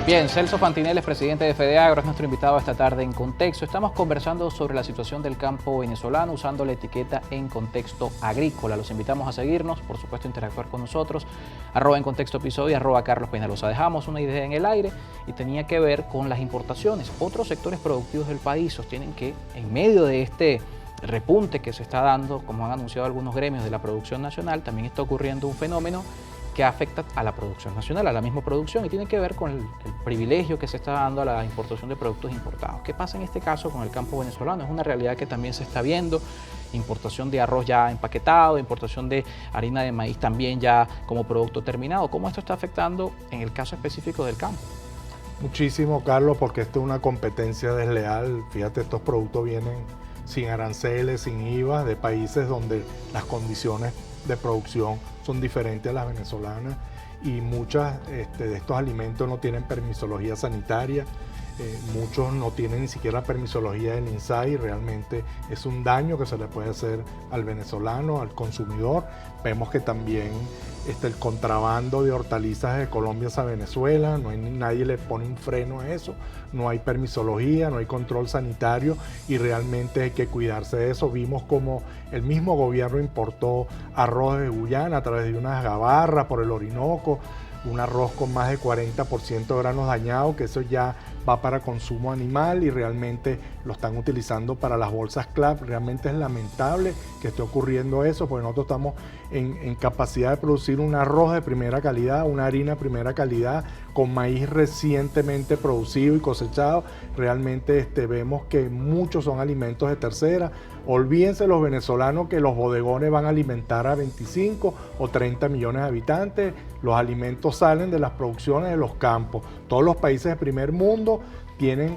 Bien, Celso Fantinel es presidente de FEDEAGRO, es nuestro invitado esta tarde en Contexto. Estamos conversando sobre la situación del campo venezolano usando la etiqueta En Contexto Agrícola. Los invitamos a seguirnos, por supuesto interactuar con nosotros, @En Contexto Episodio y @Carlos Peñalosa. Dejamos una idea en el aire y tenía que ver con las importaciones. Otros sectores productivos del país sostienen que en medio de este repunte que se está dando, como han anunciado algunos gremios de la producción nacional, también está ocurriendo un fenómeno que afecta a la producción nacional, a la misma producción, y tiene que ver con el privilegio que se está dando a la importación de productos importados. ¿Qué pasa en este caso con el campo venezolano? Es una realidad que también se está viendo, importación de arroz ya empaquetado, importación de harina de maíz también ya como producto terminado. ¿Cómo esto está afectando en el caso específico del campo? Muchísimo, Carlos, porque esto es una competencia desleal. Fíjate, estos productos vienen sin aranceles, sin IVA, de países donde las condiciones de producción son diferentes a las venezolanas y muchas de estos alimentos no tienen permisología sanitaria, muchos no tienen ni siquiera permisología del INSAI. Realmente es un daño que se le puede hacer al venezolano, al consumidor. Vemos que también el contrabando de hortalizas de Colombia a Venezuela, nadie le pone un freno a eso, no hay permisología, no hay control sanitario y realmente hay que cuidarse de eso. Vimos como el mismo gobierno importó arroz de Guyana a través de unas gabarras por el Orinoco, un arroz con más de 40% de granos dañados, que eso ya va para consumo animal y realmente lo están utilizando para las bolsas CLAP. Realmente es lamentable que esté ocurriendo eso, porque nosotros estamos en capacidad de producir un arroz de primera calidad, una harina de primera calidad, con maíz recientemente producido y cosechado. Realmente vemos que muchos son alimentos de tercera. Olvídense los venezolanos que los bodegones van a alimentar a 25 o 30 millones de habitantes. Los alimentos salen de las producciones de los campos. Todos los países de primer mundo tienen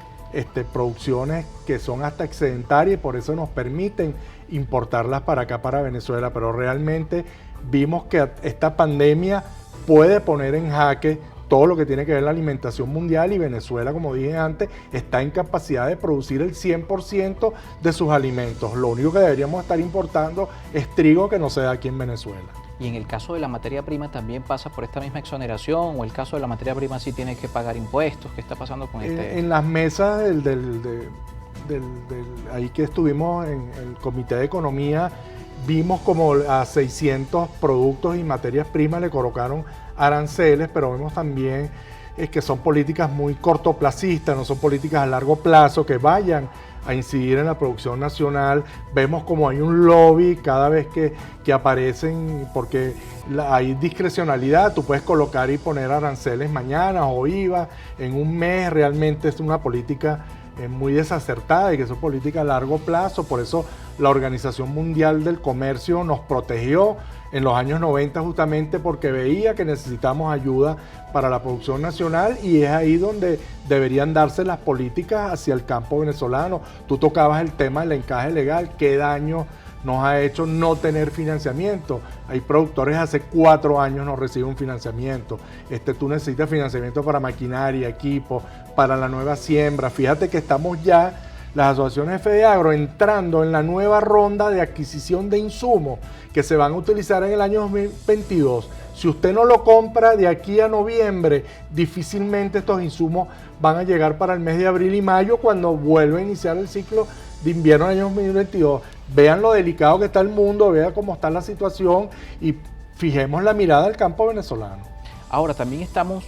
producciones que son hasta excedentarias y por eso nos permiten importarlas para acá, para Venezuela. Pero realmente vimos que esta pandemia puede poner en jaque todo lo que tiene que ver la alimentación mundial, y Venezuela, como dije antes, está en capacidad de producir el 100% de sus alimentos. Lo único que deberíamos estar importando es trigo, que no se da aquí en Venezuela. Y en el caso de la materia prima también pasa por esta misma exoneración, o el caso de la materia prima sí tiene que pagar impuestos. ¿Qué está pasando con este? En las mesas ahí que estuvimos en el Comité de Economía, vimos como a 600 productos y materias primas le colocaron aranceles, pero vemos también que son políticas muy cortoplacistas, no son políticas a largo plazo que vayan a incidir en la producción nacional. Vemos como hay un lobby cada vez que aparecen, porque hay discrecionalidad. Tú puedes colocar y poner aranceles mañana o IVA en un mes. Realmente es una política muy desacertada y que es una política a largo plazo. Por eso la Organización Mundial del Comercio nos protegió en los años 90 justamente porque veía que necesitamos ayuda para la producción nacional, y es ahí donde deberían darse las políticas hacia el campo venezolano. Tú tocabas el tema del encaje legal. ¿Qué daño nos ha hecho no tener financiamiento? Hay productores hace 4 años no reciben un financiamiento. Tú necesitas financiamiento para maquinaria, equipo, para la nueva siembra. Fíjate que estamos ya, las asociaciones de FEDEAGRO, entrando en la nueva ronda de adquisición de insumos que se van a utilizar en el año 2022. Si usted no lo compra de aquí a noviembre, difícilmente estos insumos van a llegar para el mes de abril y mayo, cuando vuelva a iniciar el ciclo de invierno del año 2022. Vean lo delicado que está el mundo, vean cómo está la situación y fijemos la mirada al campo venezolano. Ahora, también estamos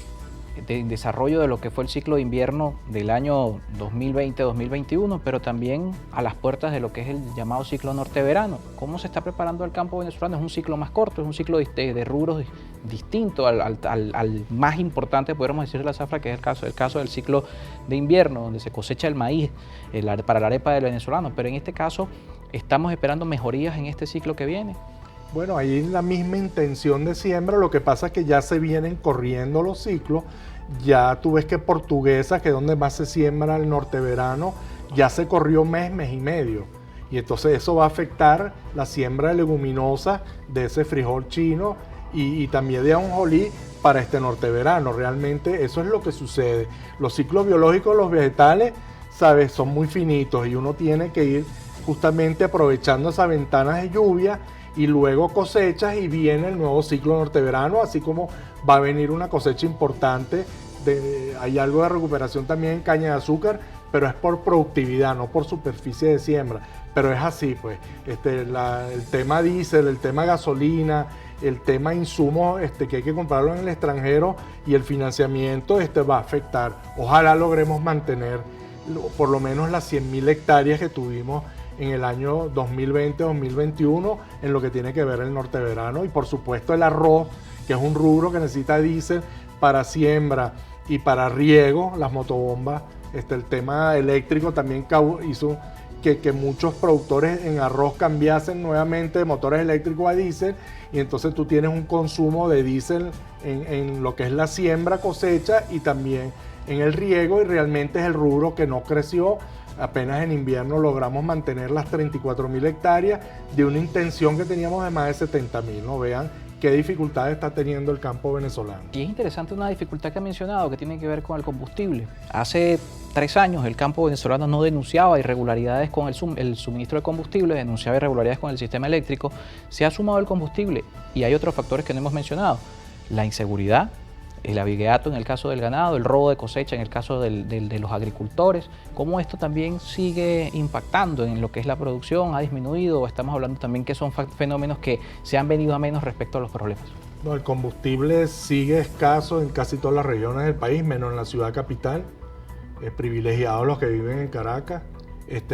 en desarrollo de lo que fue el ciclo de invierno del año 2020-2021, pero también a las puertas de lo que es el llamado ciclo norte-verano. ¿Cómo se está preparando el campo venezolano? Es un ciclo más corto, es un ciclo de rubros distinto al más importante, podríamos decir, de la zafra, que es el caso del ciclo de invierno, donde se cosecha el maíz para la arepa del venezolano. Pero en este caso, ¿estamos esperando mejorías en este ciclo que viene? Bueno, ahí es la misma intención de siembra. Lo que pasa es que ya se vienen corriendo los ciclos. Ya tú ves que Portuguesa, que es donde más se siembra el norte-verano, ya se corrió mes y medio. Y entonces eso va a afectar la siembra de leguminosas, de ese frijol chino y también de ajonjolí para este norte-verano. Realmente eso es lo que sucede. Los ciclos biológicos de los vegetales, ¿sabes?, son muy finitos y uno tiene que ir justamente aprovechando esas ventanas de lluvia, y luego cosechas y viene el nuevo ciclo norte-verano, así como va a venir una cosecha importante hay algo de recuperación también en caña de azúcar, pero es por productividad, no por superficie de siembra. Pero es así, pues, el tema diésel, el tema gasolina, el tema insumos que hay que comprarlo en el extranjero y el financiamiento va a afectar. Ojalá logremos mantener por lo menos las 100.000 hectáreas que tuvimos en el año 2020-2021 en lo que tiene que ver el norte verano, y por supuesto el arroz, que es un rubro que necesita diésel para siembra y para riego, las motobombas. El tema eléctrico también hizo que muchos productores en arroz cambiasen nuevamente de motores eléctricos a diésel, y entonces tú tienes un consumo de diésel en lo que es la siembra, cosecha y también en el riego, y realmente es el rubro que no creció. Apenas en invierno logramos mantener las 34.000 hectáreas de una intención que teníamos de más de 70.000, ¿no? Vean qué dificultades está teniendo el campo venezolano. Y es interesante una dificultad que ha mencionado que tiene que ver con el combustible. Hace 3 años el campo venezolano no denunciaba irregularidades con el suministro de combustible, denunciaba irregularidades con el sistema eléctrico. Se ha sumado el combustible y hay otros factores que no hemos mencionado. La inseguridad, el abigeato en el caso del ganado, el robo de cosecha en el caso de los agricultores. ¿Cómo esto también sigue impactando en lo que es la producción? ¿Ha disminuido? Estamos hablando también que son fenómenos que se han venido a menos respecto a los problemas. No, el combustible sigue escaso en casi todas las regiones del país, menos en la ciudad capital. Privilegiados los que viven en Caracas,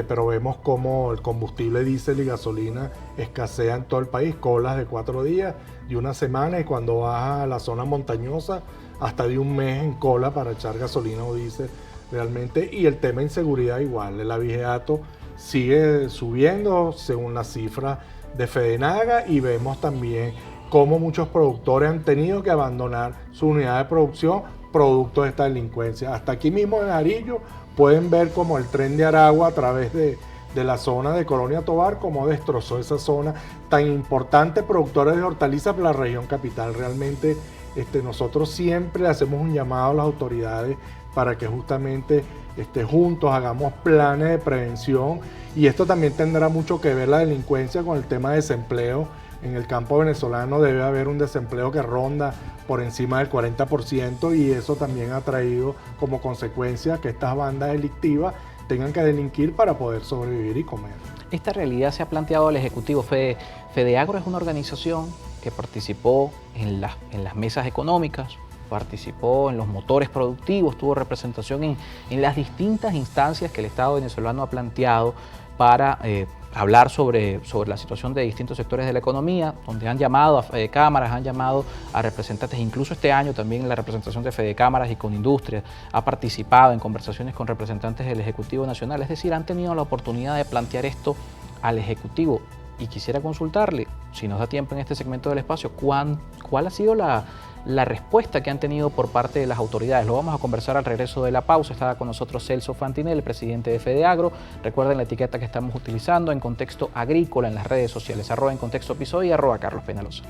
pero vemos como el combustible diésel y gasolina escasea en todo el país, colas de 4 días, de una semana, y cuando vas a la zona montañosa, hasta de un mes en cola para echar gasolina o diésel realmente. Y el tema de inseguridad igual, el abigeato sigue subiendo según las cifras de Fedenaga, y vemos también cómo muchos productores han tenido que abandonar su unidad de producción producto de esta delincuencia. Hasta aquí mismo en Jarillo pueden ver como el tren de Aragua a través de la zona de Colonia Tovar, cómo destrozó esa zona tan importante, productora de hortalizas para la región capital. Realmente nosotros siempre le hacemos un llamado a las autoridades para que justamente juntos hagamos planes de prevención, y esto también tendrá mucho que ver la delincuencia con el tema de desempleo. En el campo venezolano debe haber un desempleo que ronda por encima del 40%, y eso también ha traído como consecuencia que estas bandas delictivas tengan que delinquir para poder sobrevivir y comer. Esta realidad se ha planteado al Ejecutivo. Fedeagro es una organización que participó en las mesas económicas, participó en los motores productivos, tuvo representación en las distintas instancias que el Estado venezolano ha planteado para hablar sobre la situación de distintos sectores de la economía, donde han llamado a Fedecámaras, han llamado a representantes, incluso este año también la representación de Fedecámaras y con Industria ha participado en conversaciones con representantes del Ejecutivo Nacional. Es decir, han tenido la oportunidad de plantear esto al Ejecutivo, y quisiera consultarle, si nos da tiempo en este segmento del espacio, ¿cuál ha sido la respuesta que han tenido por parte de las autoridades? Lo vamos a conversar al regreso de la pausa. Estará con nosotros Celso Fantinel, el presidente de Fedeagro. Recuerden la etiqueta que estamos utilizando, En Contexto Agrícola, en las redes sociales, @EnContextoPiso y @CarlosPenalosa.